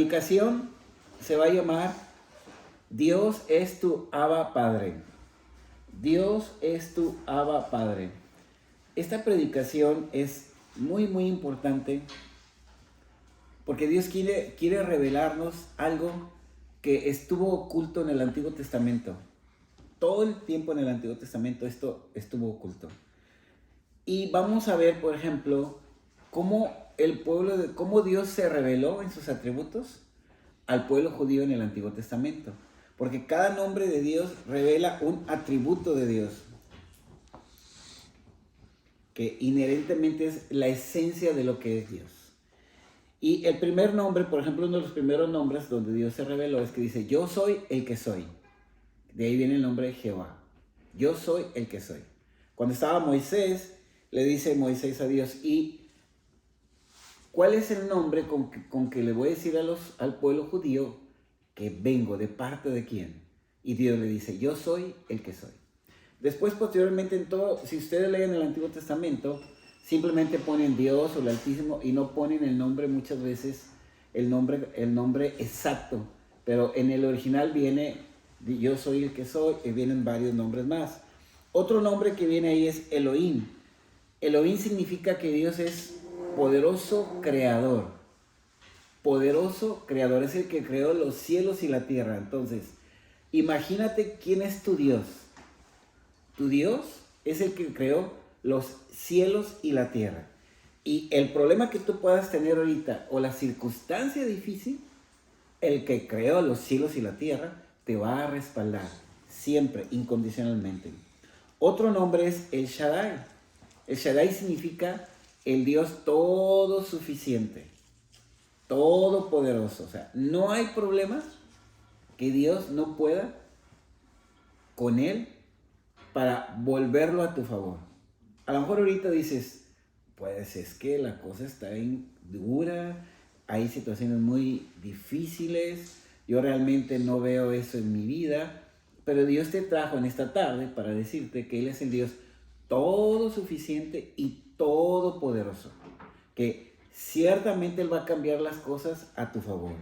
Predicación se va a llamar Dios es tu Abba Padre. Dios es tu Abba Padre. Esta predicación es muy importante porque Dios quiere revelarnos algo que estuvo oculto en el Antiguo Testamento. Todo el tiempo en el Antiguo Testamento esto estuvo oculto. Y vamos a ver, por ejemplo, cómo cómo Dios se reveló en sus atributos al pueblo judío en el Antiguo Testamento. Porque cada nombre de Dios revela un atributo de Dios, que inherentemente es la esencia de lo que es Dios. Y el primer nombre, por ejemplo, uno de los primeros nombres donde Dios se reveló es que dice, yo soy el que soy. De ahí viene el nombre de Jehová. Yo soy el que soy. Cuando estaba Moisés, le dice Moisés a Dios, ¿y cuál es el nombre con que le voy a decir al pueblo judío que vengo? ¿De parte de quién? Y Dios le dice, yo soy el que soy. Después, posteriormente, si ustedes leen el Antiguo Testamento, simplemente ponen Dios o el Altísimo y no ponen el nombre muchas veces, el nombre exacto. Pero en el original viene, yo soy el que soy, y vienen varios nombres más. Otro nombre que viene ahí es Elohim. Elohim significa que Dios es poderoso creador. Poderoso creador, es el que creó los cielos y la tierra. Entonces, imagínate quién es tu Dios. Tu Dios es el que creó los cielos y la tierra. Y el problema que tú puedas tener ahorita o la circunstancia difícil, el que creó los cielos y la tierra te va a respaldar siempre, incondicionalmente. Otro nombre es El Shaddai. El Shaddai significa el Dios todo suficiente, todopoderoso. O sea, no hay problema que Dios no pueda con él para volverlo a tu favor. A lo mejor ahorita dices, pues es que la cosa está dura, hay situaciones muy difíciles, yo realmente no veo eso en mi vida, pero Dios te trajo en esta tarde para decirte que Él es el Dios todo suficiente y todopoderoso, que ciertamente Él va a cambiar las cosas a tu favor.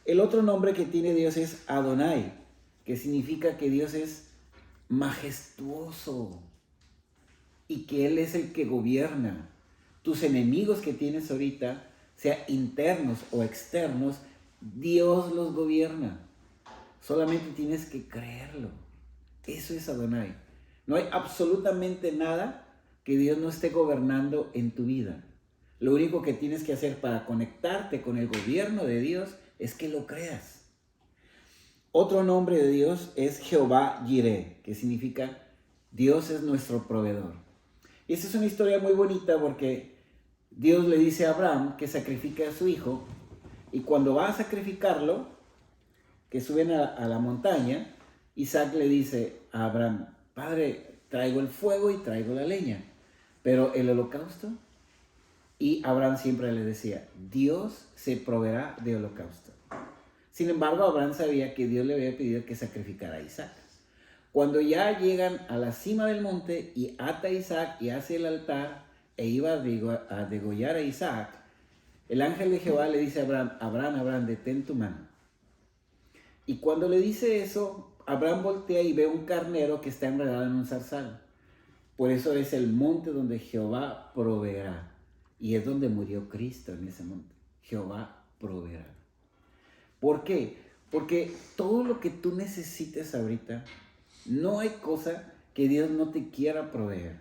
El otro nombre que tiene Dios es Adonai, que significa que Dios es majestuoso y que Él es el que gobierna. Tus enemigos que tienes ahorita, sea internos o externos, Dios los gobierna. Solamente tienes que creerlo. Eso es Adonai. No hay absolutamente nada que Dios no esté gobernando en tu vida. Lo único que tienes que hacer para conectarte con el gobierno de Dios es que lo creas. Otro nombre de Dios es Jehová Jireh, que significa Dios es nuestro proveedor. Y esta es una historia muy bonita porque Dios le dice a Abraham que sacrifique a su hijo, y cuando va a sacrificarlo, que suben a la montaña, Isaac le dice a Abraham, Padre, traigo el fuego y traigo la leña, pero el holocausto. Y Abraham siempre le decía, Dios se proveerá de holocausto. Sin embargo, Abraham sabía que Dios le había pedido que sacrificara a Isaac. Cuando ya llegan a la cima del monte y ata a Isaac y hace el altar e iba a degollar a Isaac, el ángel de Jehová le dice a Abraham, Abraham, detén tu mano. Y cuando le dice eso, Abraham voltea y ve un carnero que está enredado en un zarzal. Por eso es el monte donde Jehová proveerá. Y es donde murió Cristo, en ese monte. Jehová proveerá. ¿Por qué? Porque todo lo que tú necesites ahorita, no hay cosa que Dios no te quiera proveer.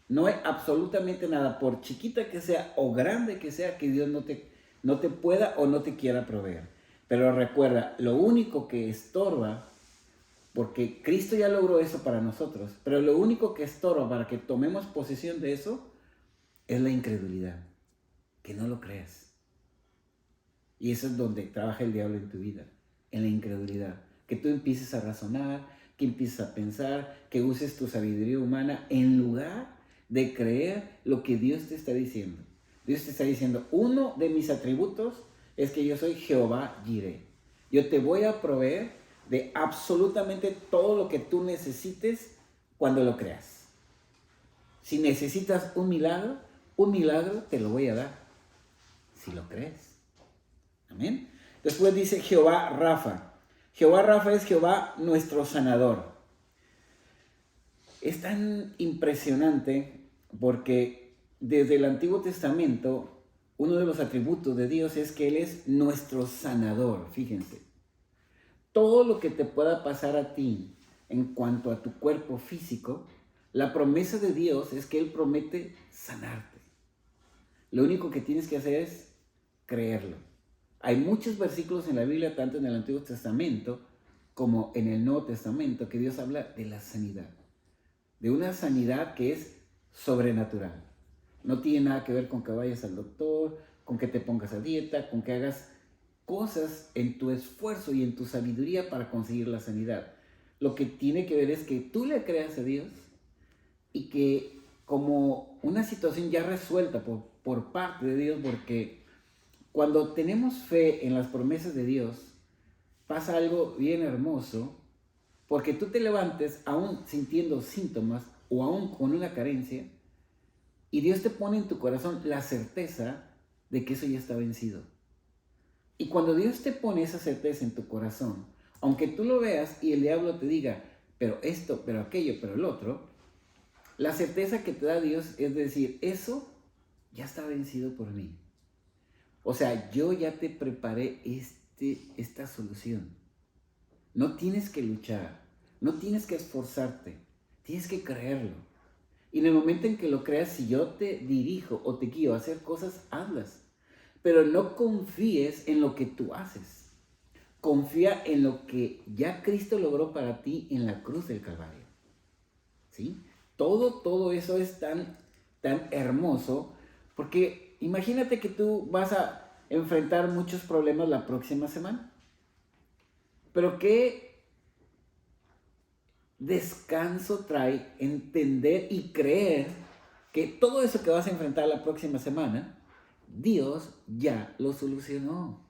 No hay absolutamente nada, por chiquita que sea o grande que sea, que Dios no te pueda o no te quiera proveer. Pero recuerda, lo único que estorba, porque Cristo ya logró eso para nosotros, pero lo único que estorba para que tomemos posesión de eso es la incredulidad, que no lo creas. Y eso es donde trabaja el diablo en tu vida, en la incredulidad. Que tú empieces a razonar, que empieces a pensar, que uses tu sabiduría humana en lugar de creer lo que Dios te está diciendo. Dios te está diciendo, uno de mis atributos es que yo soy Jehová Jireh. Yo te voy a proveer de absolutamente todo lo que tú necesites cuando lo creas. Si necesitas un milagro te lo voy a dar, si lo crees. Amén. Después dice Jehová Rafa. Jehová Rafa es Jehová nuestro sanador. Es tan impresionante porque desde el Antiguo Testamento uno de los atributos de Dios es que Él es nuestro sanador. Fíjense, todo lo que te pueda pasar a ti en cuanto a tu cuerpo físico, la promesa de Dios es que Él promete sanarte. Lo único que tienes que hacer es creerlo. Hay muchos versículos en la Biblia, tanto en el Antiguo Testamento como en el Nuevo Testamento, que Dios habla de la sanidad. De una sanidad que es sobrenatural. No tiene nada que ver con que vayas al doctor, con que te pongas a dieta, con que hagas cosas en tu esfuerzo y en tu sabiduría para conseguir la sanidad. Lo que tiene que ver es que tú le creas a Dios y que como una situación ya resuelta por parte de Dios, porque cuando tenemos fe en las promesas de Dios, pasa algo bien hermoso, porque tú te levantes aún sintiendo síntomas o aún con una carencia, y Dios te pone en tu corazón la certeza de que eso ya está vencido. Y cuando Dios te pone esa certeza en tu corazón, aunque tú lo veas y el diablo te diga, pero esto, pero aquello, pero el otro, la certeza que te da Dios es decir, eso ya está vencido por mí. O sea, yo ya te preparé esta solución. No tienes que luchar, no tienes que esforzarte, tienes que creerlo. Y en el momento en que lo creas, si yo te dirijo o te guío a hacer cosas, hazlas. Pero no confíes en lo que tú haces. Confía en lo que ya Cristo logró para ti en la cruz del Calvario. ¿Sí? Todo eso es tan hermoso, porque imagínate que tú vas a enfrentar muchos problemas la próxima semana. Pero qué descanso trae entender y creer que todo eso que vas a enfrentar la próxima semana, Dios ya lo solucionó.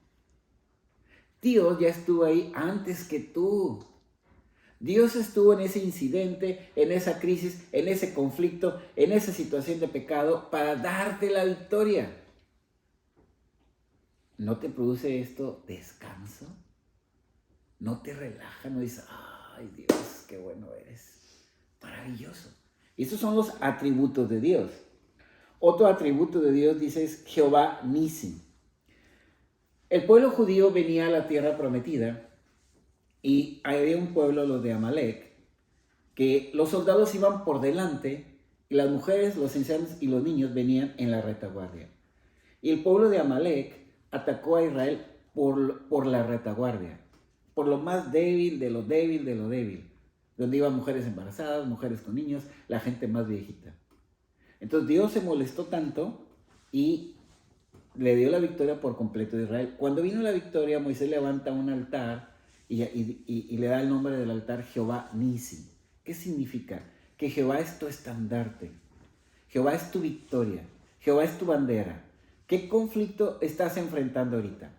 Dios ya estuvo ahí antes que tú. Dios estuvo en ese incidente, en esa crisis, en ese conflicto, en esa situación de pecado para darte la victoria. ¿No te produce esto descanso? ¿No te relaja? ¿No dices, ay Dios, qué bueno eres? Maravilloso. Y esos son los atributos de Dios. Otro atributo de Dios dice es Jehová Nisi. El pueblo judío venía a la tierra prometida y había un pueblo, los de Amalek, que los soldados iban por delante y las mujeres, los ancianos y los niños venían en la retaguardia. Y el pueblo de Amalek atacó a Israel por la retaguardia, por lo más débil de lo débil de lo débil, donde iban mujeres embarazadas, mujeres con niños, la gente más viejita. Entonces Dios se molestó tanto y le dio la victoria por completo a Israel. Cuando vino la victoria, Moisés levanta un altar y le da el nombre del altar Jehová Nisi. ¿Qué significa? Que Jehová es tu estandarte, Jehová es tu victoria, Jehová es tu bandera. ¿Qué conflicto estás enfrentando ahorita?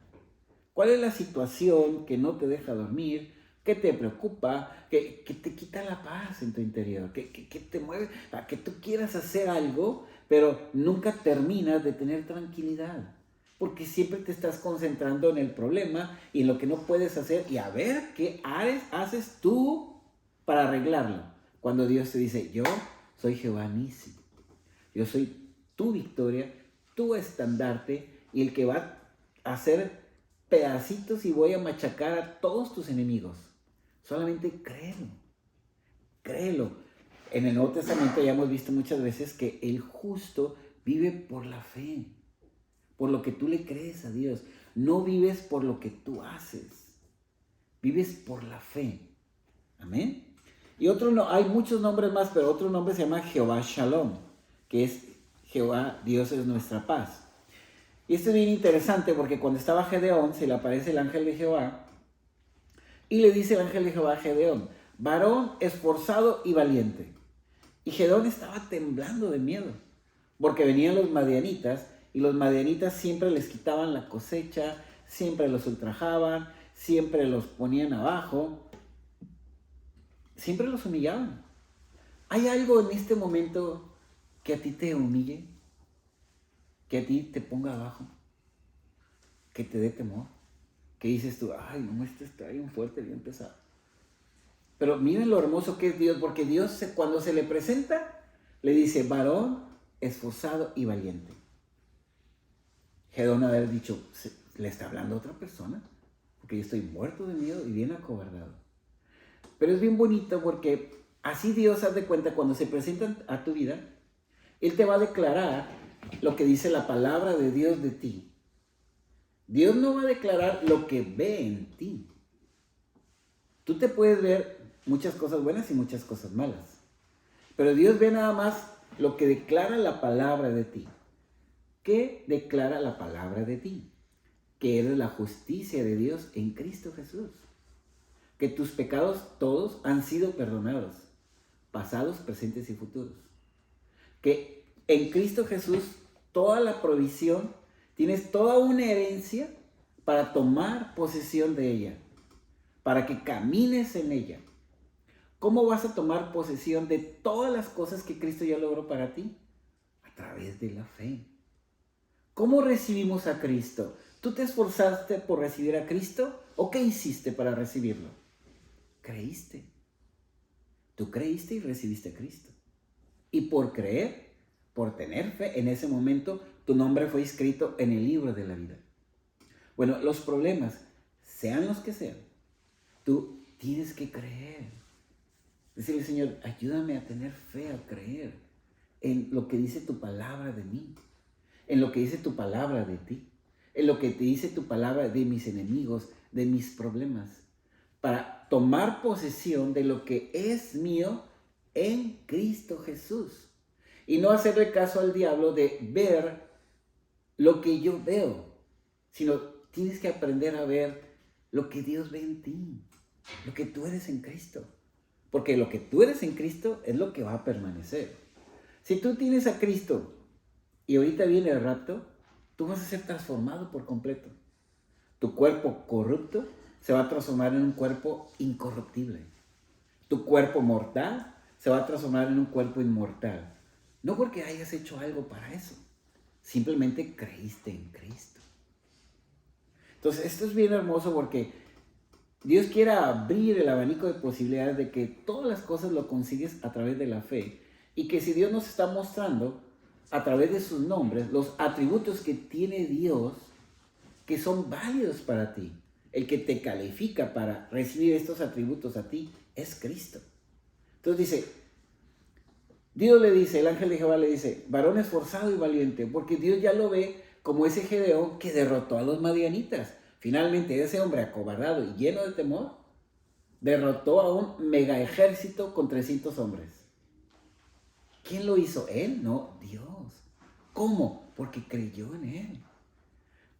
¿Cuál es la situación que no te deja dormir, que te preocupa, que te quita la paz en tu interior, que te mueve a que tú quieras hacer algo, pero nunca terminas de tener tranquilidad? Porque siempre te estás concentrando en el problema y en lo que no puedes hacer y a ver qué haces tú para arreglarlo. Cuando Dios te dice, yo soy Jehová Nisi, yo soy tu victoria, tu estandarte y el que va a hacer pedacitos y voy a machacar a todos tus enemigos. Solamente créelo, créelo. En el Nuevo Testamento ya hemos visto muchas veces que el justo vive por la fe, por lo que tú le crees a Dios. No vives por lo que tú haces, vives por la fe. Amén. Y hay muchos nombres más, pero otro nombre se llama Jehová Shalom, que es Jehová, Dios es nuestra paz. Y esto es bien interesante porque cuando estaba Gedeón, se le aparece el ángel de Jehová y le dice el ángel de Jehová a Gedeón, varón esforzado y valiente. Y Gedeón estaba temblando de miedo porque venían los madianitas y los madianitas siempre les quitaban la cosecha, siempre los ultrajaban, siempre los ponían abajo, siempre los humillaban. ¿Hay algo en este momento que a ti te humille? ¿Que a ti te ponga abajo? ¿Que te dé temor? que dices tú, ay, no, este está bien fuerte, bien pesado. Pero miren lo hermoso que es Dios, porque Dios cuando se le presenta, le dice, varón esforzado y valiente. Gedeón haber dicho, le está hablando a otra persona, porque yo estoy muerto de miedo y bien acobardado. Pero es bien bonito porque así Dios, haz de cuenta, cuando se presenta a tu vida, Él te va a declarar lo que dice la palabra de Dios de ti. Dios no va a declarar lo que ve en ti. Tú te puedes ver muchas cosas buenas y muchas cosas malas. Pero Dios ve nada más lo que declara la palabra de ti. ¿Qué declara la palabra de ti? Que eres la justicia de Dios en Cristo Jesús. Que tus pecados todos han sido perdonados, pasados, presentes y futuros. Que en Cristo Jesús toda la provisión, tienes toda una herencia para tomar posesión de ella, para que camines en ella. ¿Cómo vas a tomar posesión de todas las cosas que Cristo ya logró para ti? A través de la fe. ¿Cómo recibimos a Cristo? ¿Tú te esforzaste por recibir a Cristo o qué hiciste para recibirlo? Creíste. Tú creíste y recibiste a Cristo. Y por creer, por tener fe, en ese momento tu nombre fue inscrito en el libro de la vida. Bueno, los problemas, sean los que sean, tú tienes que creer. Decirle, Señor, ayúdame a tener fe, a creer en lo que dice tu palabra de mí, en lo que dice tu palabra de ti, en lo que te dice tu palabra de mis enemigos, de mis problemas, para tomar posesión de lo que es mío en Cristo Jesús. Y no hacerle caso al diablo de ver lo que yo veo, sino tienes que aprender a ver lo que Dios ve en ti, lo que tú eres en Cristo. Porque lo que tú eres en Cristo es lo que va a permanecer. Si tú tienes a Cristo y ahorita viene el rapto, tú vas a ser transformado por completo. Tu cuerpo corrupto se va a transformar en un cuerpo incorruptible. Tu cuerpo mortal se va a transformar en un cuerpo inmortal. No porque hayas hecho algo para eso, simplemente creíste en Cristo. Entonces, esto es bien hermoso porque Dios quiere abrir el abanico de posibilidades de que todas las cosas lo consigues a través de la fe y que si Dios nos está mostrando a través de sus nombres los atributos que tiene Dios que son válidos para ti, el que te califica para recibir estos atributos a ti es Cristo. Entonces dice, Dios le dice, el ángel de Jehová le dice, varón esforzado y valiente, porque Dios ya lo ve como ese Gedeón que derrotó a los madianitas. Finalmente ese hombre acobardado y lleno de temor derrotó a un mega ejército con 300 hombres. ¿Quién lo hizo? ¿Él? No, Dios. ¿Cómo? Porque creyó en Él.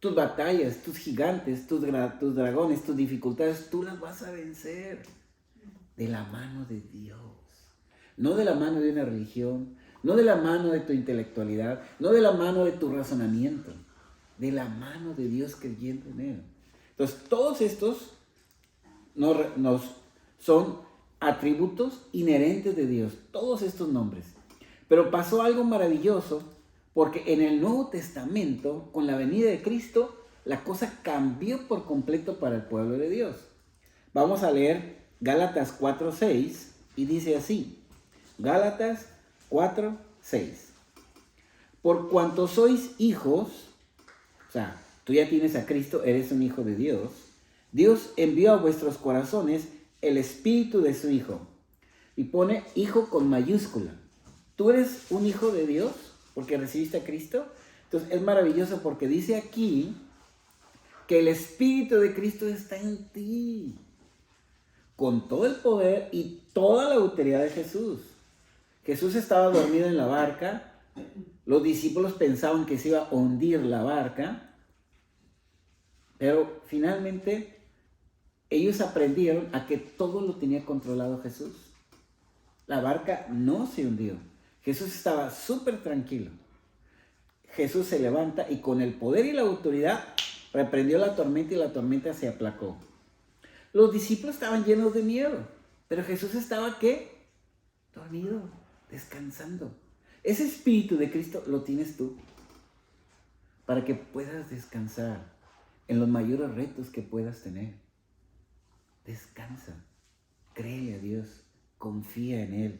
Tus batallas, tus gigantes, tus dragones, tus dificultades, tú las vas a vencer de la mano de Dios. No de la mano de una religión, no de la mano de tu intelectualidad, no de la mano de tu razonamiento, de la mano de Dios creyendo en Él. Entonces, todos estos son atributos inherentes de Dios, todos estos nombres. Pero pasó algo maravilloso, porque en el Nuevo Testamento, con la venida de Cristo, la cosa cambió por completo para el pueblo de Dios. Vamos a leer Gálatas 4:6 y dice así, Gálatas 4:6. Por cuanto sois hijos, o sea, tú ya tienes a Cristo, eres un hijo de Dios, Dios envió a vuestros corazones el espíritu de su Hijo. Y pone hijo con mayúscula. Tú eres un hijo de Dios porque recibiste a Cristo. Entonces es maravilloso porque dice aquí que el espíritu de Cristo está en ti. Con todo el poder y toda la autoridad de Jesús. Jesús estaba dormido en la barca. Los discípulos pensaban que se iba a hundir la barca. Pero finalmente ellos aprendieron a que todo lo tenía controlado Jesús. La barca no se hundió. Jesús estaba súper tranquilo. Jesús se levanta y con el poder y la autoridad reprendió la tormenta y la tormenta se aplacó. Los discípulos estaban llenos de miedo, pero Jesús estaba ¿qué? Dormido, descansando. Ese espíritu de Cristo lo tienes tú para que puedas descansar. en los mayores retos que puedas tener. Descansa, créele a Dios, confía en Él.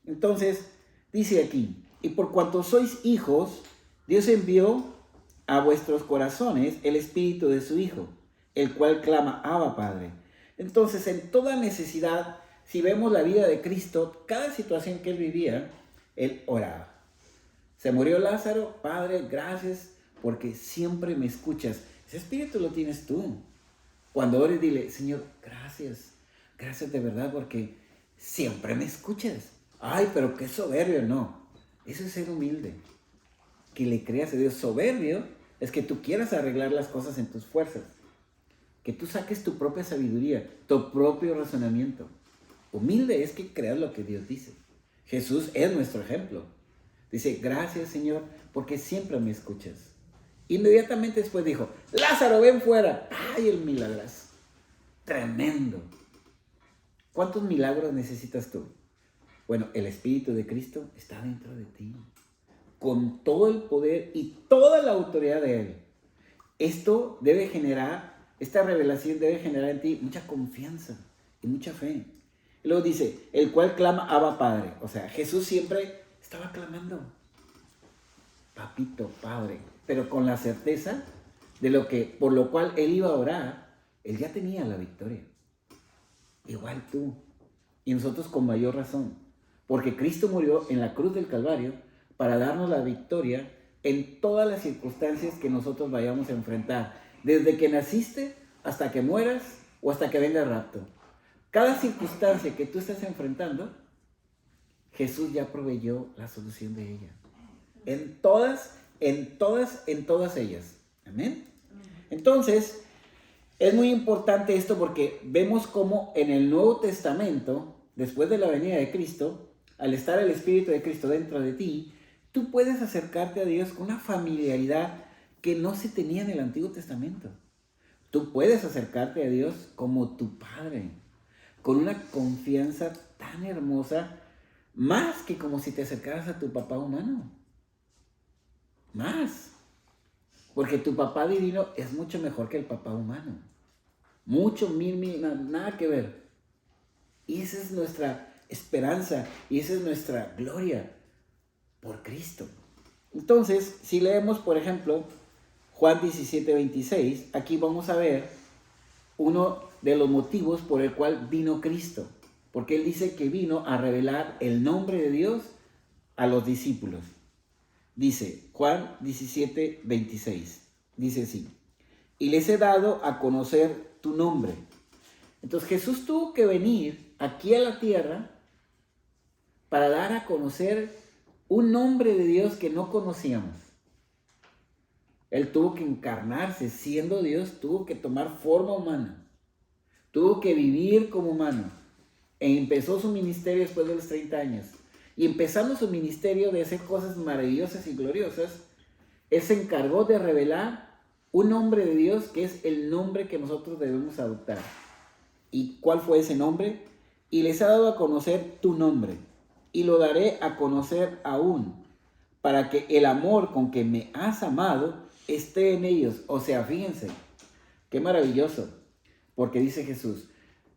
Entonces, dice aquí, y por cuanto sois hijos, Dios envió a vuestros corazones el Espíritu de su Hijo, el cual clama, Abba, Padre. Entonces, en toda necesidad, si vemos la vida de Cristo, cada situación que Él vivía, Él oraba. Se murió Lázaro, Padre, gracias, porque siempre me escuchas. Ese Espíritu lo tienes tú. Cuando ores, dile, Señor, gracias, gracias de verdad, porque siempre me escuchas. Ay, pero qué soberbio, no. Eso es ser humilde. Que le creas a Dios. Soberbio es que tú quieras arreglar las cosas en tus fuerzas. Que tú saques tu propia sabiduría, tu propio razonamiento. Humilde es que creas lo que Dios dice. Jesús es nuestro ejemplo. Dice, gracias Señor, porque siempre me escuchas. Inmediatamente después dijo, Lázaro, ven fuera. ¡Ay, el milagroso! Tremendo. ¿Cuántos milagros necesitas tú? Bueno, el Espíritu de Cristo está dentro de ti, con todo el poder y toda la autoridad de Él. Esto debe generar, esta revelación debe generar en ti mucha confianza y mucha fe. Y luego dice, el cual clama, Abba, Padre. O sea, Jesús siempre estaba clamando, Papito, Padre, pero con la certeza de lo que, por lo cual Él iba a orar, Él ya tenía la victoria. Igual tú. Y nosotros con mayor razón. Porque Cristo murió en la cruz del Calvario para darnos la victoria en todas las circunstancias que nosotros vayamos a enfrentar. Desde que naciste hasta que mueras o hasta que venga el rapto. Cada circunstancia que tú estás enfrentando, Jesús ya proveyó la solución de ella. En todas ellas. Amén. Entonces, es muy importante esto porque vemos cómo en el Nuevo Testamento, después de la venida de Cristo, al estar el Espíritu de Cristo dentro de ti, tú puedes acercarte a Dios con una familiaridad que no se tenía en el Antiguo Testamento. Tú puedes acercarte a Dios como tu Padre, con una confianza tan hermosa, más que como si te acercaras a tu papá humano. Más. Porque tu papá divino es mucho mejor que el papá humano. Mucho, nada que ver. Y esa es nuestra esperanza y esa es nuestra gloria por Cristo. Entonces, si leemos, por ejemplo, Juan 17:26, aquí vamos a ver uno de los motivos por el cual vino Cristo. Porque Él dice que vino a revelar el nombre de Dios a los discípulos. Dice Juan 17:26, dice así, y les he dado a conocer tu nombre. Entonces Jesús tuvo que venir aquí a la tierra para dar a conocer un nombre de Dios que no conocíamos. Él tuvo que encarnarse, siendo Dios, tuvo que tomar forma humana, tuvo que vivir como humano. E empezó su ministerio después de los 30 años. Y empezando su ministerio de hacer cosas maravillosas y gloriosas, Él se encargó de revelar un nombre de Dios que es el nombre que nosotros debemos adoptar. ¿Y cuál fue ese nombre? Y les ha dado a conocer tu nombre, y lo daré a conocer aún, para que el amor con que me has amado esté en ellos. O sea, fíjense, qué maravilloso, porque dice Jesús,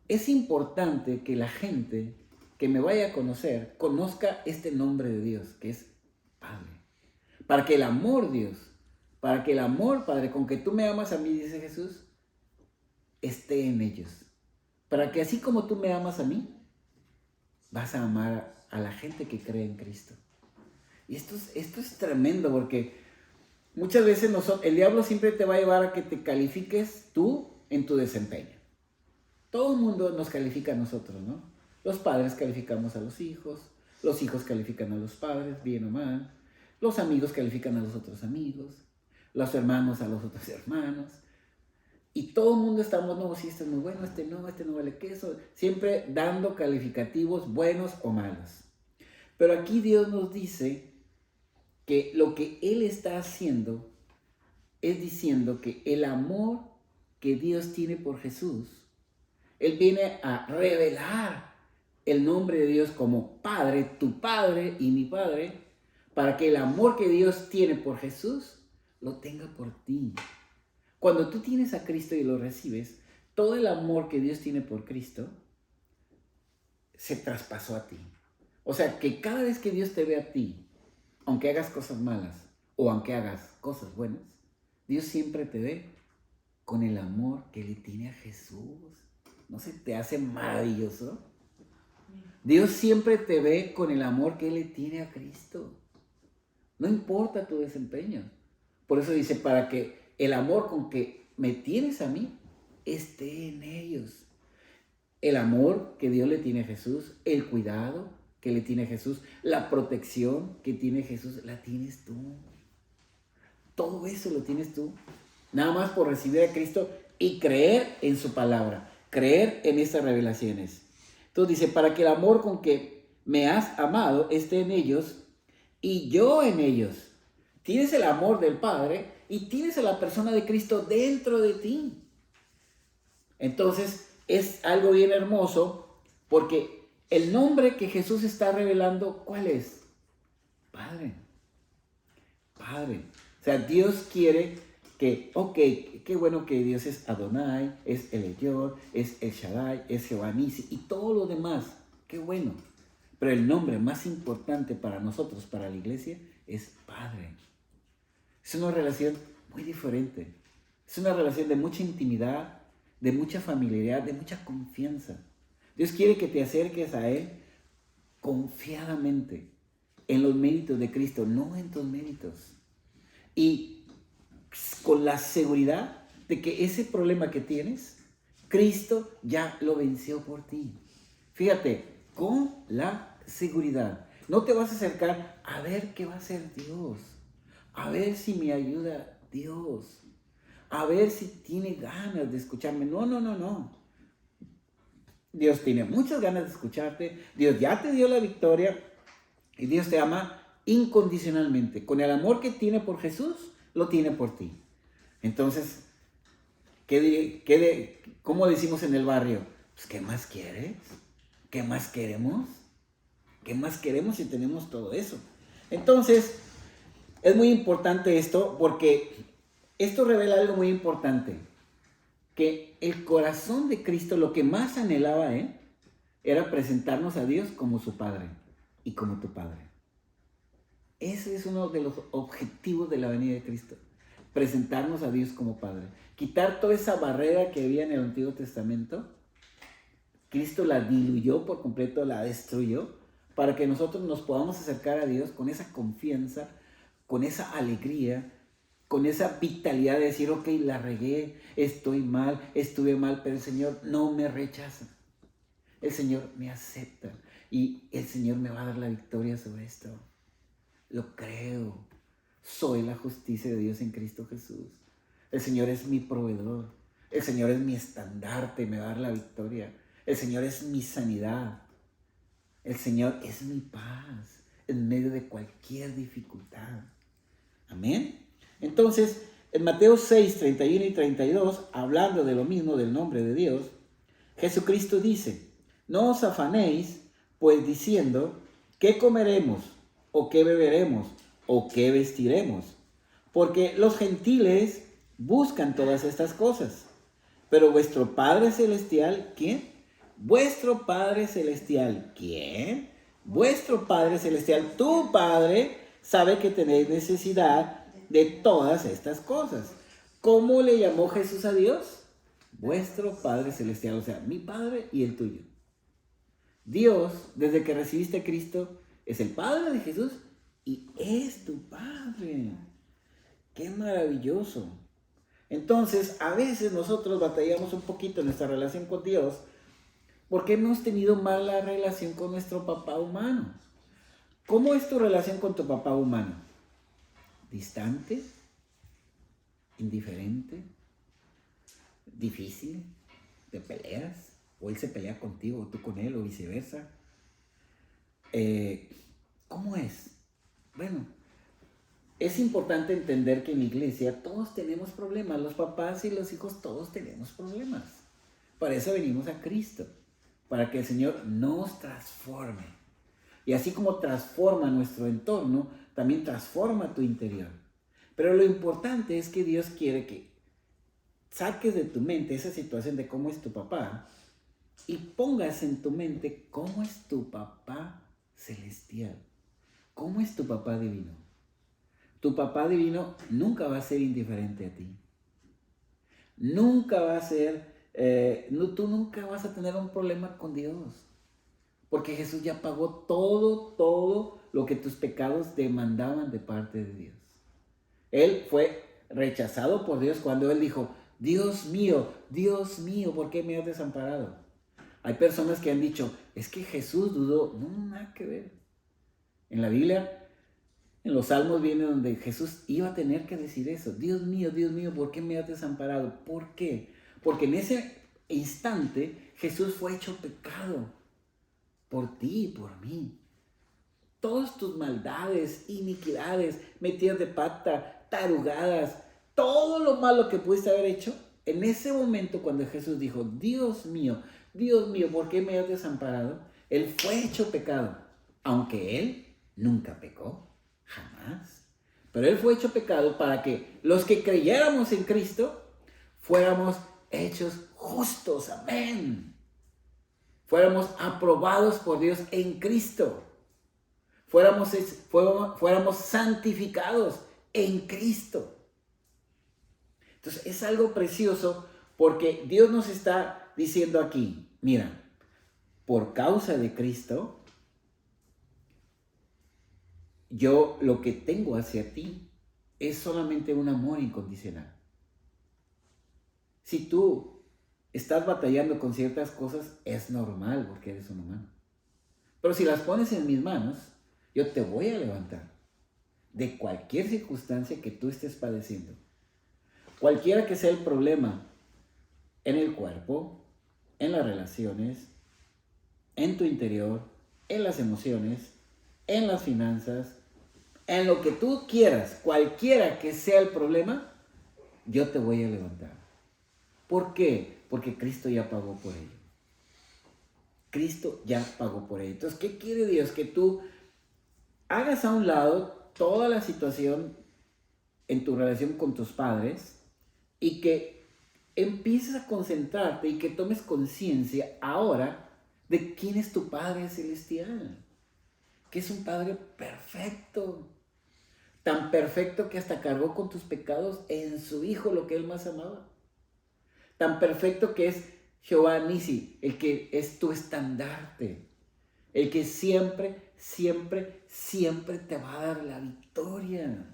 es importante que la gente que me vaya a conocer conozca este nombre de Dios, que es Padre. Para que el amor, Dios, para que el amor, Padre, con que tú me amas a mí, dice Jesús, esté en ellos. Para que así como tú me amas a mí, vas a amar a la gente que cree en Cristo. Y esto es tremendo porque muchas veces el diablo siempre te va a llevar a que te califiques tú en tu desempeño. Todo el mundo nos califica a nosotros, ¿no? Los padres calificamos a los hijos califican a los padres, bien o mal. Los amigos califican a los otros amigos, los hermanos a los otros hermanos. Y todo el mundo estamos, no, si este es muy bueno, este no vale queso. Siempre dando calificativos buenos o malos. Pero aquí Dios nos dice que lo que Él está haciendo es diciendo que el amor que Dios tiene por Jesús, Él viene a revelar el nombre de Dios como Padre, tu Padre y mi Padre, para que el amor que Dios tiene por Jesús lo tenga por ti. Cuando tú tienes a Cristo y lo recibes, todo el amor que Dios tiene por Cristo se traspasó a ti. O sea, que cada vez que Dios te ve a ti, aunque hagas cosas malas o aunque hagas cosas buenas, Dios siempre te ve con el amor que le tiene a Jesús. ¿No se te hace maravilloso? Dios siempre te ve con el amor que Él le tiene a Cristo. No importa tu desempeño. Por eso dice, para que el amor con que me tienes a mí esté en ellos. El amor que Dios le tiene a Jesús, el cuidado que le tiene a Jesús, la protección que tiene Jesús, la tienes tú. Todo eso lo tienes tú. Nada más por recibir a Cristo y creer en su palabra, creer en estas revelaciones. Entonces dice, para que el amor con que me has amado esté en ellos y yo en ellos. Tienes el amor del Padre y tienes a la persona de Cristo dentro de ti. Entonces es algo bien hermoso porque el nombre que Jesús está revelando, ¿cuál es? Padre. Padre. O sea, Dios quiere que, ok, qué bueno que Dios es Adonai, es El Elyon, es El Shaddai, es Jehová Nisi y todo lo demás. Qué bueno. Pero el nombre más importante para nosotros, para la iglesia, es Padre. Es una relación muy diferente. Es una relación de mucha intimidad, de mucha familiaridad, de mucha confianza. Dios quiere que te acerques a Él confiadamente en los méritos de Cristo, no en tus méritos. Y con la seguridad de que ese problema que tienes, Cristo ya lo venció por ti. Fíjate, con la seguridad. No te vas a acercar a ver qué va a hacer Dios. A ver si me ayuda Dios. A ver si tiene ganas de escucharme. No, no, no, no. Dios tiene muchas ganas de escucharte. Dios ya te dio la victoria. Y Dios te ama incondicionalmente. Con el amor que tiene por Jesús, lo tiene por ti. Entonces, ¿cómo decimos en el barrio? Pues, ¿qué más quieres? ¿Qué más queremos? ¿Qué más queremos si tenemos todo eso? Entonces, es muy importante esto porque esto revela algo muy importante. Que el corazón de Cristo, lo que más anhelaba era presentarnos a Dios como su Padre y como tu Padre. Ese es uno de los objetivos de la venida de Cristo. Presentarnos a Dios como Padre. Quitar toda esa barrera que había en el Antiguo Testamento. Cristo la diluyó por completo, la destruyó, para que nosotros nos podamos acercar a Dios con esa confianza, con esa alegría, con esa vitalidad de decir, ok, la regué, estoy mal, estuve mal, pero el Señor no me rechaza. El Señor me acepta y el Señor me va a dar la victoria sobre esto. Lo creo. Soy la justicia de Dios en Cristo Jesús. El Señor es mi proveedor. El Señor es mi estandarte, me va a dar la victoria. El Señor es mi sanidad. El Señor es mi paz en medio de cualquier dificultad. Amén. Entonces, en Mateo 6, 31 y 32, hablando de lo mismo del nombre de Dios, Jesucristo dice, no os afanéis, pues diciendo, ¿qué comeremos? ¿O qué beberemos? ¿O qué vestiremos? Porque los gentiles buscan todas estas cosas. Pero vuestro Padre Celestial, ¿quién? Vuestro Padre Celestial, ¿quién? Vuestro Padre Celestial, tu Padre, sabe que tenéis necesidad de todas estas cosas. ¿Cómo le llamó Jesús a Dios? Vuestro Padre Celestial, o sea, mi Padre y el tuyo. Dios, desde que recibiste a Cristo, es el Padre de Jesús y es tu Padre. ¡Qué maravilloso! Entonces, a veces nosotros batallamos un poquito en nuestra relación con Dios porque hemos tenido mala relación con nuestro papá humano. ¿Cómo es tu relación con tu papá humano? ¿Distante? ¿Indiferente? ¿Difícil? ¿Te peleas? ¿O él se pelea contigo o tú con él o viceversa? ¿Cómo es? Bueno, es importante entender que en la iglesia todos tenemos problemas. Los papás y los hijos todos tenemos problemas. Para eso venimos a Cristo. Para que el Señor nos transforme. Y así como transforma nuestro entorno, también transforma tu interior. Pero lo importante es que Dios quiere que saques de tu mente esa situación de cómo es tu papá y pongas en tu mente cómo es tu papá celestial, cómo es tu papá divino. Tu papá divino nunca va a ser indiferente a ti. Nunca va a ser, tú nunca vas a tener un problema con Dios. Porque Jesús ya pagó todo lo que tus pecados demandaban de parte de Dios. Él fue rechazado por Dios cuando Él dijo, Dios mío, ¿por qué me has desamparado? Hay personas que han dicho, es que Jesús dudó. No, nada que ver. En la Biblia, en los Salmos viene donde Jesús iba a tener que decir eso. Dios mío, ¿por qué me has desamparado? ¿Por qué? Porque en ese instante Jesús fue hecho pecado por ti y por mí. Todas tus maldades, iniquidades, metidas de pata, tarugadas, todo lo malo que pudiste haber hecho, en ese momento cuando Jesús dijo, Dios mío, ¿por qué me has desamparado? Él fue hecho pecado, aunque Él nunca pecó, jamás. Pero Él fue hecho pecado para que los que creyéramos en Cristo fuéramos hechos justos, amén. Fuéramos aprobados por Dios en Cristo. Fuéramos santificados en Cristo. Entonces es algo precioso porque Dios nos está diciendo aquí, mira, por causa de Cristo, yo lo que tengo hacia ti es solamente un amor incondicional. Si tú estás batallando con ciertas cosas, es normal porque eres un humano. Pero si las pones en mis manos, yo te voy a levantar de cualquier circunstancia que tú estés padeciendo. Cualquiera que sea el problema en el cuerpo, en las relaciones, en tu interior, en las emociones, en las finanzas, en lo que tú quieras, cualquiera que sea el problema, yo te voy a levantar. ¿Por qué? Porque Cristo ya pagó por ello. Cristo ya pagó por ello. Entonces, ¿qué quiere Dios? Que tú hagas a un lado toda la situación en tu relación con tus padres y que empieces a concentrarte y que tomes conciencia ahora de quién es tu Padre Celestial, que es un Padre perfecto, tan perfecto que hasta cargó con tus pecados en su Hijo, lo que Él más amaba, tan perfecto que es Jehová Nisi, el que es tu estandarte, el que siempre te va a dar la victoria.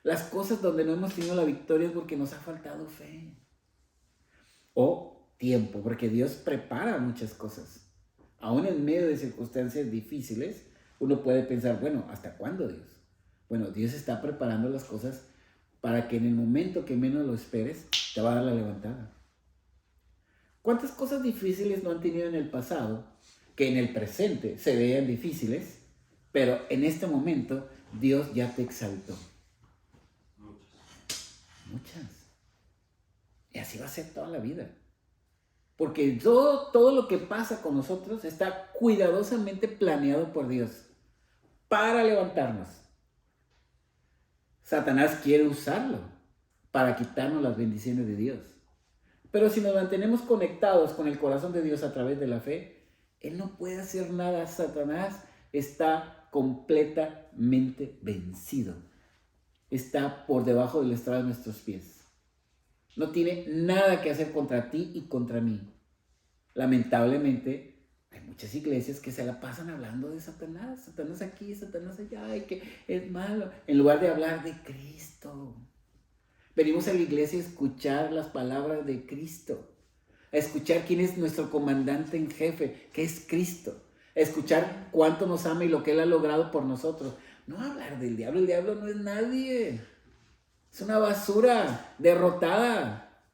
Las cosas donde no hemos tenido la victoria es porque nos ha faltado fe o tiempo, porque Dios prepara muchas cosas. Aún en medio de circunstancias difíciles, uno puede pensar, bueno, ¿hasta cuándo Dios? Bueno, Dios está preparando las cosas para que en el momento que menos lo esperes, te va a dar la levantada. ¿Cuántas cosas difíciles no han tenido en el pasado que en el presente se veían difíciles, pero en este momento Dios ya te exaltó? Muchas. Y así va a ser toda la vida. Porque todo lo que pasa con nosotros está cuidadosamente planeado por Dios para levantarnos. Satanás quiere usarlo para quitarnos las bendiciones de Dios. Pero si nos mantenemos conectados con el corazón de Dios a través de la fe, Él no puede hacer nada. Satanás está completamente vencido. Está por debajo del estrado de nuestros pies. No tiene nada que hacer contra ti y contra mí. Lamentablemente, hay muchas iglesias que se la pasan hablando de Satanás. Satanás aquí, Satanás allá, y que es malo. En lugar de hablar de Cristo. Venimos a la iglesia a escuchar las palabras de Cristo. A escuchar quién es nuestro comandante en jefe, que es Cristo. A escuchar cuánto nos ama y lo que Él ha logrado por nosotros. No hablar del diablo. El diablo no es nadie. Es una basura derrotada,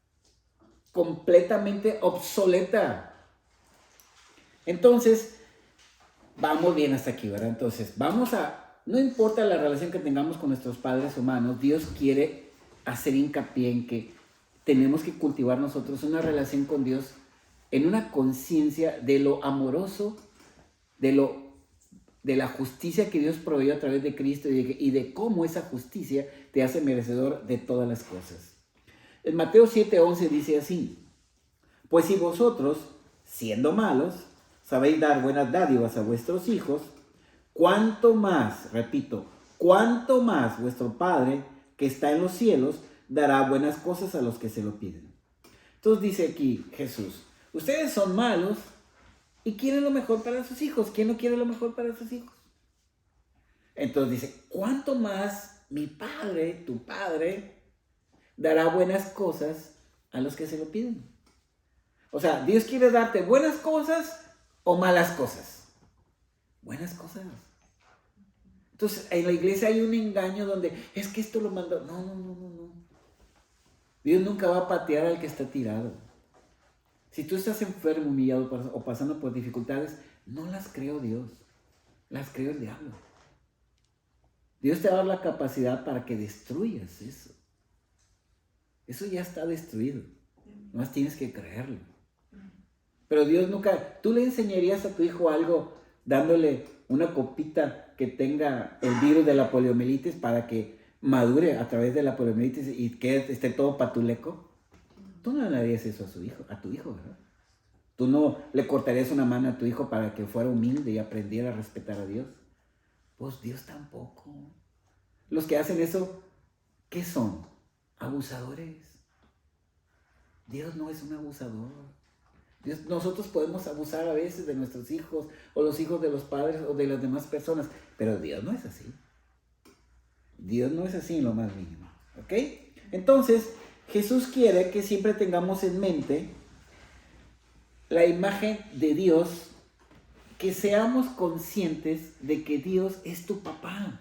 completamente obsoleta. Entonces, vamos bien hasta aquí, ¿verdad? Entonces, no importa la relación que tengamos con nuestros padres humanos, Dios quiere hacer hincapié en que tenemos que cultivar nosotros una relación con Dios en una conciencia de lo amoroso, de la justicia que Dios proveyó a través de Cristo y de cómo esa justicia te hace merecedor de todas las cosas. En Mateo 7:11 dice así: pues si vosotros, siendo malos, sabéis dar buenas dádivas a vuestros hijos, cuánto más, repito, cuánto más vuestro Padre que está en los cielos dará buenas cosas a los que se lo piden. Entonces dice aquí Jesús: ustedes son malos y quieren lo mejor para sus hijos. ¿Quién no quiere lo mejor para sus hijos? Entonces dice: cuánto más mi Padre, tu Padre, dará buenas cosas a los que se lo piden. O sea, Dios quiere darte buenas cosas o malas cosas. Buenas cosas. Entonces, en la iglesia hay un engaño donde es que esto lo mandó. No. Dios nunca va a patear al que está tirado. Si tú estás enfermo, humillado o pasando por dificultades, no las creó Dios, las creó el diablo. Dios te va a dar la capacidad para que destruyas eso. Eso ya está destruido. Nomás tienes que creerlo. Pero Dios nunca... ¿Tú le enseñarías a tu hijo algo dándole una copita que tenga el virus de la poliomielitis para que madure a través de la poliomielitis y que esté todo patuleco? Tú no le harías eso a tu hijo, ¿verdad? Tú no le cortarías una mano a tu hijo para que fuera humilde y aprendiera a respetar a Dios. Pues Dios tampoco. Los que hacen eso, ¿qué son? Abusadores. Dios no es un abusador. Nosotros podemos abusar a veces de nuestros hijos o los hijos de los padres o de las demás personas, pero Dios no es así. Dios no es así en lo más mínimo. ¿Ok? Entonces, Jesús quiere que siempre tengamos en mente la imagen de Dios, que seamos conscientes de que Dios es tu papá.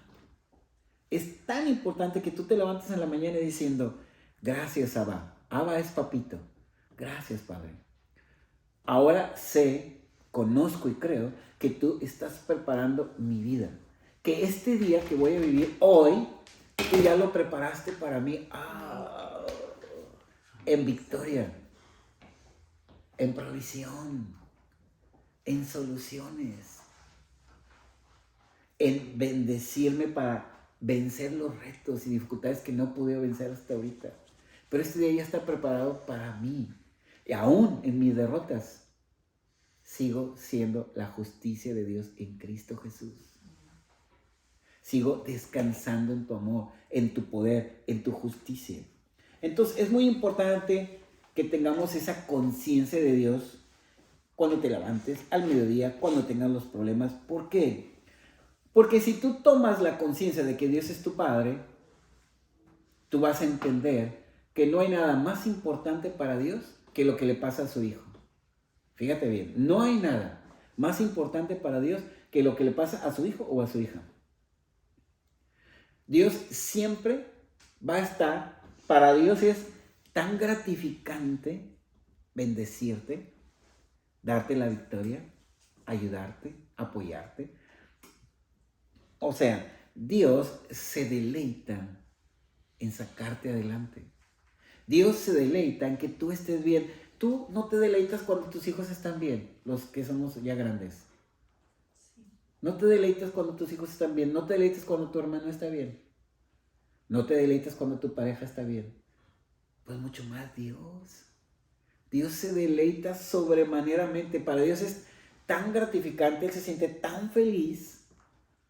Es tan importante que tú te levantes en la mañana diciendo: gracias, Abba. Abba es papito. Gracias, Padre. Ahora sé, conozco y creo que tú estás preparando mi vida. Que este día que voy a vivir hoy, tú ya lo preparaste para mí. En victoria, en provisión, en soluciones, en bendecirme para vencer los retos y dificultades que no pude vencer hasta ahorita. Pero este día ya está preparado para mí. Y aún en mis derrotas, sigo siendo la justicia de Dios en Cristo Jesús. Sigo descansando en tu amor, en tu poder, en tu justicia. Entonces es muy importante que tengamos esa conciencia de Dios cuando te levantes, al mediodía, cuando tengas los problemas. ¿Por qué? Porque si tú tomas la conciencia de que Dios es tu Padre, tú vas a entender que no hay nada más importante para Dios que lo que le pasa a su hijo. Fíjate bien, no hay nada más importante para Dios que lo que le pasa a su hijo o a su hija. Dios siempre va a estar, para Dios es tan gratificante bendecirte, darte la victoria, ayudarte, apoyarte. O sea, Dios se deleita en sacarte adelante. Dios se deleita en que tú estés bien. Tú no te deleitas cuando tus hijos están bien, los que somos ya grandes. No te deleitas cuando tus hijos están bien. No te deleitas cuando tu hermano está bien. No te deleitas cuando tu pareja está bien. Pues mucho más Dios. Dios se deleita sobremaneramente. Para Dios es tan gratificante, Él se siente tan feliz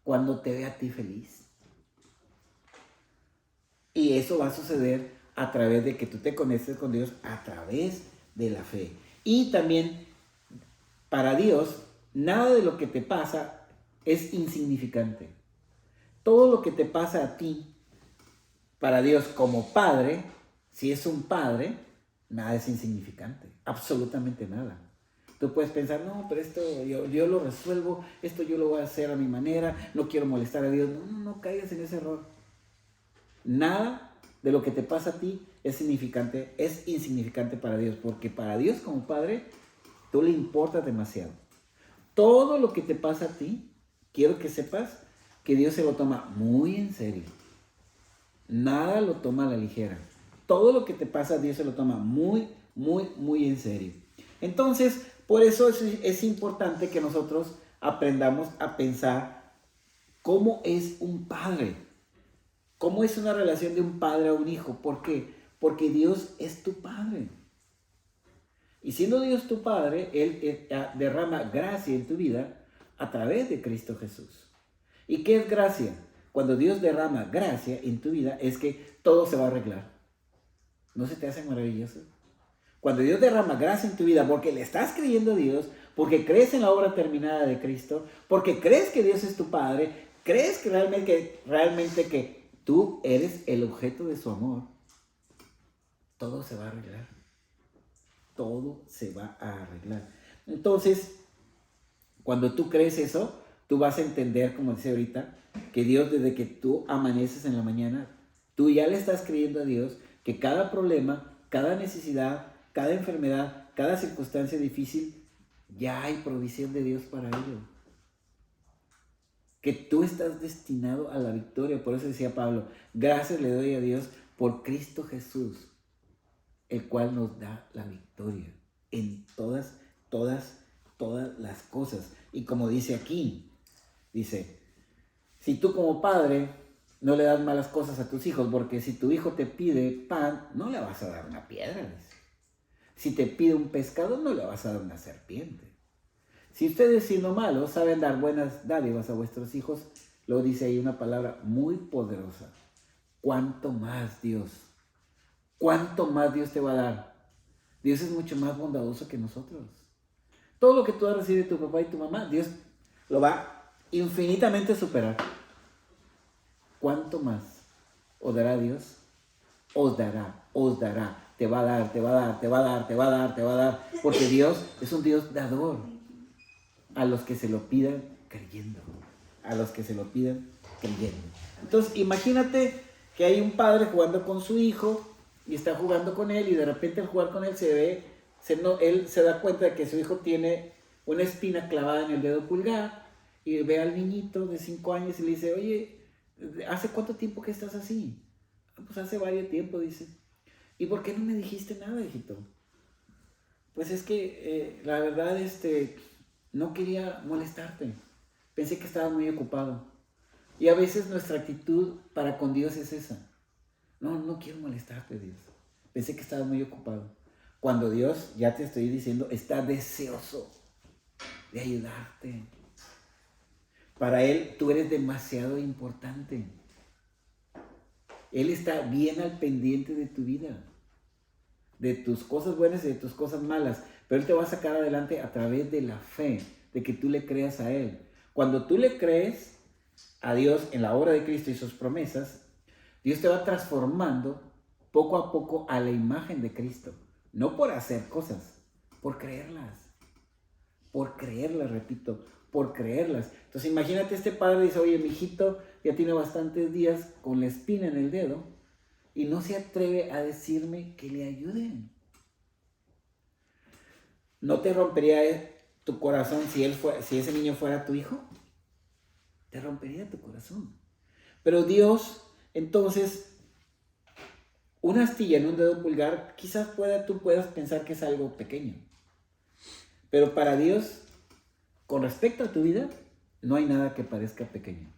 cuando te ve a ti feliz. Y eso va a suceder a través de que tú te conectes con Dios, a través de la fe. Y también, para Dios, nada de lo que te pasa es insignificante. Todo lo que te pasa a ti, para Dios como Padre, si es un Padre, nada es insignificante. Absolutamente nada. Tú puedes pensar: no, pero esto yo lo resuelvo, esto yo lo voy a hacer a mi manera, no quiero molestar a Dios. No caigas en ese error. Nada de lo que te pasa a ti es insignificante para Dios, porque para Dios como Padre, tú le importas demasiado. Todo lo que te pasa a ti, quiero que sepas que Dios se lo toma muy en serio. Nada lo toma a la ligera. Todo lo que te pasa, Dios se lo toma muy, muy, muy en serio. Entonces, por eso es importante que nosotros aprendamos a pensar cómo es un padre. ¿Cómo es una relación de un padre a un hijo? ¿Por qué? Porque Dios es tu Padre. Y siendo Dios tu Padre, Él derrama gracia en tu vida a través de Cristo Jesús. ¿Y qué es gracia? Cuando Dios derrama gracia en tu vida es que todo se va a arreglar. ¿No se te hace maravilloso? Cuando Dios derrama gracia en tu vida porque le estás creyendo a Dios, porque crees en la obra terminada de Cristo, porque crees que Dios es tu Padre, crees que realmente que tú eres el objeto de su amor, todo se va a arreglar. Todo se va a arreglar. Entonces, cuando tú crees eso, tú vas a entender, como dice ahorita, que Dios, desde que tú amaneces en la mañana, tú ya le estás creyendo a Dios que cada problema, cada necesidad, cada enfermedad, cada circunstancia difícil, ya hay provisión de Dios para ello. Que tú estás destinado a la victoria. Por eso decía Pablo, gracias le doy a Dios por Cristo Jesús, el cual nos da la victoria en todas las cosas. Y como dice aquí, dice, si tú como padre no le das malas cosas a tus hijos, porque si tu hijo te pide pan, no le vas a dar una piedra, dice. Si te pide un pescado, no le vas a dar una serpiente. Si ustedes, siendo malos, saben dar buenas dádivas a vuestros hijos, lo dice ahí una palabra muy poderosa. ¿Cuánto más Dios? ¿Cuánto más Dios te va a dar? Dios es mucho más bondadoso que nosotros. Todo lo que tú has recibido de tu papá y tu mamá, Dios lo va infinitamente a superar. ¿Cuánto más os dará Dios? Os dará. Te va a dar, te va a dar, te va a dar, te va a dar, te va a dar. Porque Dios es un Dios dador. A los que se lo pidan creyendo. A los que se lo pidan creyendo. Entonces, imagínate que hay un padre jugando con su hijo y está jugando con él y de repente al jugar con él él se da cuenta de que su hijo tiene una espina clavada en el dedo pulgar y ve al niñito de 5 años y le dice, oye, ¿hace cuánto tiempo que estás así? Pues hace varios tiempo, dice. ¿Y por qué no me dijiste nada, hijito? Pues es que la verdad, no quería molestarte. Pensé que estabas muy ocupado. Y a veces nuestra actitud para con Dios es esa. No quiero molestarte, Dios. Pensé que estabas muy ocupado. Cuando Dios, ya te estoy diciendo, está deseoso de ayudarte. Para Él, tú eres demasiado importante. Él está bien al pendiente de tu vida, de tus cosas buenas y de tus cosas malas. Pero Él te va a sacar adelante a través de la fe, de que tú le creas a Él. Cuando tú le crees a Dios en la obra de Cristo y sus promesas, Dios te va transformando poco a poco a la imagen de Cristo. No por hacer cosas, por creerlas. Por creerlas, repito, por creerlas. Entonces imagínate, este padre dice, oye, mi hijito ya tiene bastantes días con la espina en el dedo y no se atreve a decirme que le ayuden. ¿No te rompería tu corazón si ese niño fuera tu hijo? Te rompería tu corazón. Pero Dios, entonces, una astilla en un dedo pulgar, quizás tú puedas pensar que es algo pequeño. Pero para Dios, con respecto a tu vida, no hay nada que parezca pequeño.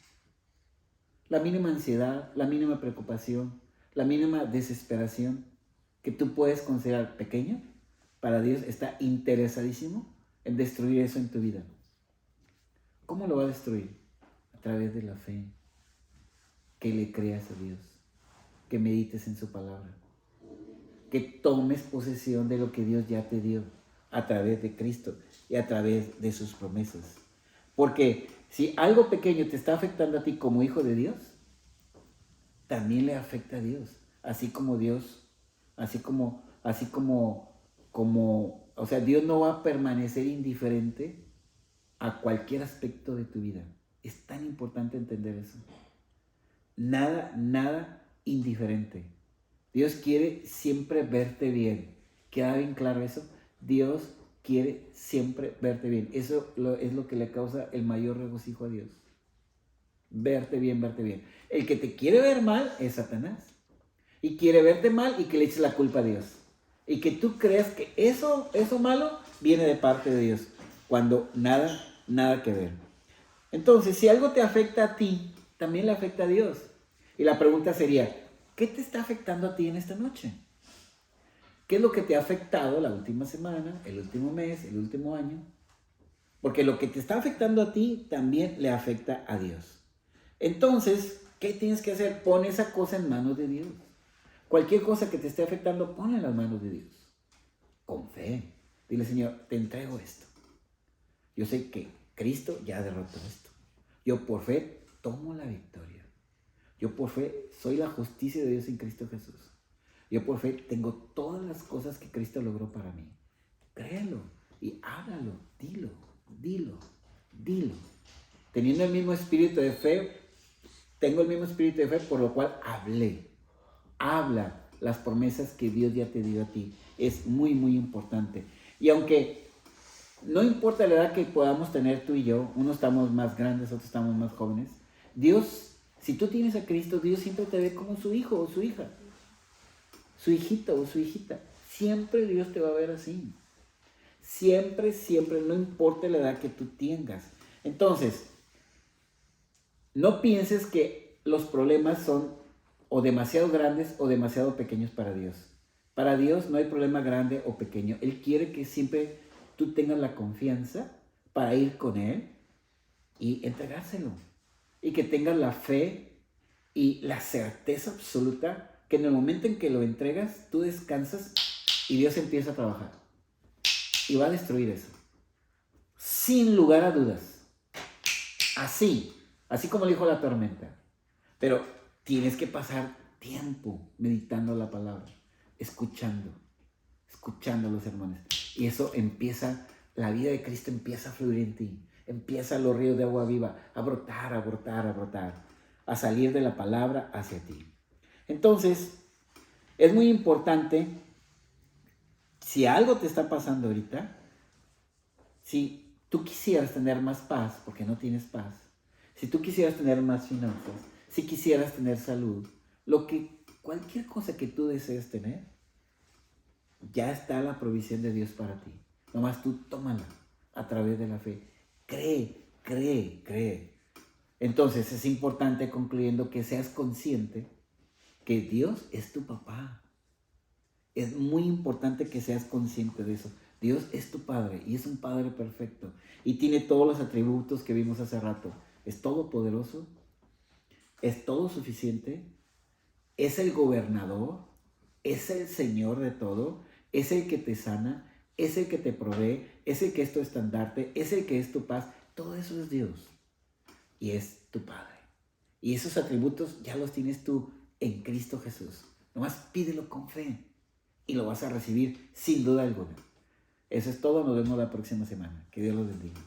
La mínima ansiedad, la mínima preocupación, la mínima desesperación que tú puedes considerar pequeña, para Dios está interesadísimo en destruir eso en tu vida. ¿Cómo lo va a destruir? A través de la fe. Que le creas a Dios. Que medites en su palabra. Que tomes posesión de lo que Dios ya te dio a través de Cristo y a través de sus promesas. Porque si algo pequeño te está afectando a ti como hijo de Dios, también le afecta a Dios. Así como Dios, o sea, Dios no va a permanecer indiferente a cualquier aspecto de tu vida. Es tan importante entender eso. Nada indiferente. Dios quiere siempre verte bien. ¿Queda bien claro eso? Dios quiere siempre verte bien. Eso es lo que le causa el mayor regocijo a Dios. Verte bien, verte bien. El que te quiere ver mal es Satanás. Y quiere verte mal y que le eches la culpa a Dios. Y que tú creas que eso malo viene de parte de Dios. Cuando nada que ver. Entonces, si algo te afecta a ti, también le afecta a Dios. Y la pregunta sería, ¿qué te está afectando a ti en esta noche? ¿Qué es lo que te ha afectado la última semana, el último mes, el último año? Porque lo que te está afectando a ti también le afecta a Dios. Entonces, ¿qué tienes que hacer? Pon esa cosa en manos de Dios. Cualquier cosa que te esté afectando, ponla en las manos de Dios. Con fe. Dile, Señor, te entrego esto. Yo sé que Cristo ya derrotó esto. Yo por fe tomo la victoria. Yo por fe soy la justicia de Dios en Cristo Jesús. Yo por fe tengo todas las cosas que Cristo logró para mí. Créelo y háblalo, dilo. Teniendo el mismo espíritu de fe, tengo el mismo espíritu de fe, por lo cual habla las promesas que Dios ya te dio a ti. Es muy, muy importante. Y aunque no importa la edad que podamos tener tú y yo, unos estamos más grandes, otros estamos más jóvenes, Dios, si tú tienes a Cristo, Dios siempre te ve como su hijo o su hija, su hijito o su hijita. Siempre Dios te va a ver así. Siempre, no importa la edad que tú tengas. Entonces, no pienses que los problemas son o demasiado grandes o demasiado pequeños para Dios. Para Dios no hay problema grande o pequeño. Él quiere que siempre tú tengas la confianza para ir con Él y entregárselo. Y que tengas la fe y la certeza absoluta que en el momento en que lo entregas, tú descansas y Dios empieza a trabajar. Y va a destruir eso. Sin lugar a dudas. Así como le dijo la tormenta. Pero tienes que pasar tiempo meditando la palabra, escuchando a los hermanos. Y eso empieza, la vida de Cristo empieza a fluir en ti. Empiezan los ríos de agua viva a brotar, a salir de la palabra hacia ti. Entonces, es muy importante, si algo te está pasando ahorita, si tú quisieras tener más paz, porque no tienes paz, si tú quisieras tener más finanzas, si quisieras tener salud, cualquier cosa que tú desees tener, ya está la provisión de Dios para ti. Nomás tú tómala a través de la fe. Cree. Entonces es importante, concluyendo, que seas consciente que Dios es tu papá. Es muy importante que seas consciente de eso. Dios es tu Padre y es un Padre perfecto y tiene todos los atributos que vimos hace rato. Es todopoderoso, es todo suficiente, es el gobernador, es el Señor de todo, es el que te sana, es el que te provee, es el que es tu estandarte, es el que es tu paz. Todo eso es Dios y es tu Padre. Y esos atributos ya los tienes tú en Cristo Jesús. Nomás pídelo con fe y lo vas a recibir sin duda alguna. Eso es todo. Nos vemos la próxima semana. Que Dios los bendiga.